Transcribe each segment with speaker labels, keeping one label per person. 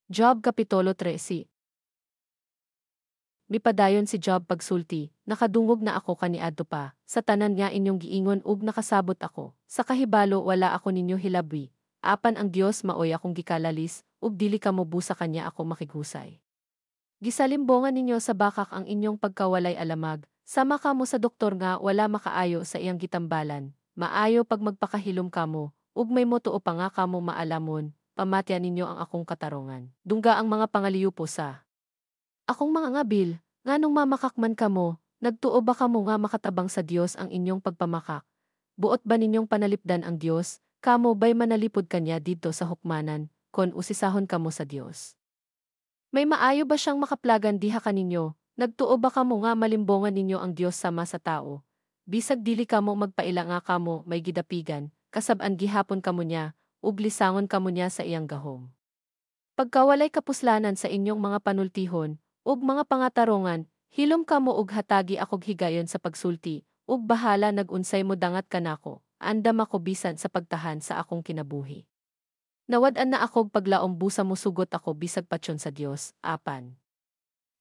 Speaker 1: Job Kapitulo 13. Mipadayon si Job pagsulti, nakadungog na ako kaniadto pa, sa tanan nga inyong giingon ug nakasabot ako, sa kahibalo wala ako ninyo hilabwi, apan ang Dios maoy akong gikalalis, ug dili kamo busa kanya ako makighusay. Gisalimbongan ninyo sa bakak ang inyong pagkawalay alamag, sama kamo sa doktor nga wala makaayo sa iyang gitambalan, maayo pag magpakahilom kamo, ug may motuo pa nga kamo maalamon, pamatyan ninyo ang akong katarungan. Dungga ang mga pangaliyupo sa akong mga ngabil, nganong mamakakman kamo, nagtuo ba kamo nga makatabang sa Dios ang inyong pagpamakak? Buot ba ninyong panalipdan ang Dios, kamo ba'y manalipod kanya dito sa hukmanan, kon usisahon kamo sa Dios? May maayo ba siyang makaplagan diha kaninyo? Nagtuo ba kamo nga malimbongan ninyo ang Dios sama sa tao? Bisag dili kamo magpaila nga kamo may gidapigan, kasab-an gihapon kamo niya, ug lisangon kamo niya sa iyang gahom. Pagkawalay kapuslanan sa inyong mga panultihon, ug mga pangatarungan, hilom kamo ug hatagi akog higayon sa pagsulti, ug bahala nagunsay mo dangat kanako, andam ako bisan sa pagtahan sa akong kinabuhi. Nawad-an na akog paglaom busa mo sugot ako bisag patyon sa Dios, apan.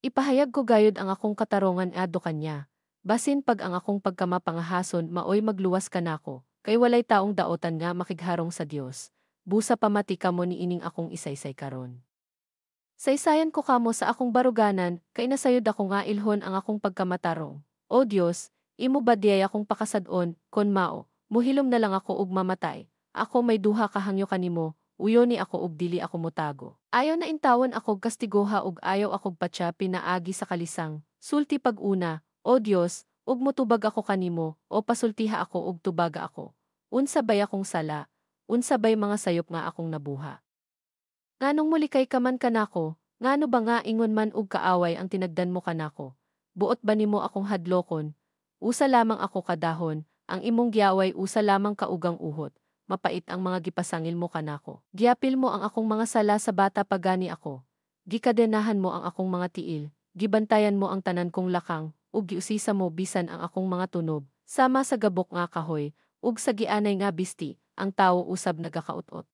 Speaker 1: Ipahayag ko gayud ang akong katarungan ado kanya, basin pag ang akong pagkamapangahason maoy magluwas kanako, kay walay taong daotan nga makigharong sa Dios, busa pamati kamo ni ining akong isaysay karon. Saysayan ko kamo sa akong baruganan, kay nasayod ako nga ilhon ang akong pagkamatarong. O Dios, imo badiyay akong pakasad-on, kon mao, muhilom na lang ako ug mamatay. Ako may duha ka hangyo kanimo, uyo ni ako ug dili ako motago. Ayaw na intawon ako kastigoha ug ayaw ako patya pinaagi sa kalisang. Sulti pag-una, O Dios, ug motubag ako kanimo, o pasultiha ako ug tubaga ako. Unsa bay akong sala, unsa bay mga sayop nga akong nabuha. Nganong mulikay ka man kanako, ngano ba nga ingon man ug kaaway ang tinagdan mo kanako? Buot ba nimo akong hadlokon? Usa lamang ako kadahon, ang imong giyaway usa lamang kaugang uhot. Mapait ang mga gipasangil mo kanako. Giapil mo ang akong mga sala sa bata pagani ako. Gikadenahan mo ang akong mga tiil, gibantayan mo ang tanan kong lakang, ug giusisa mo bisan ang akong mga tunob, sama sa gabok nga kahoy, ug sa gianay nga bisti, ang tawo usab nagakautot.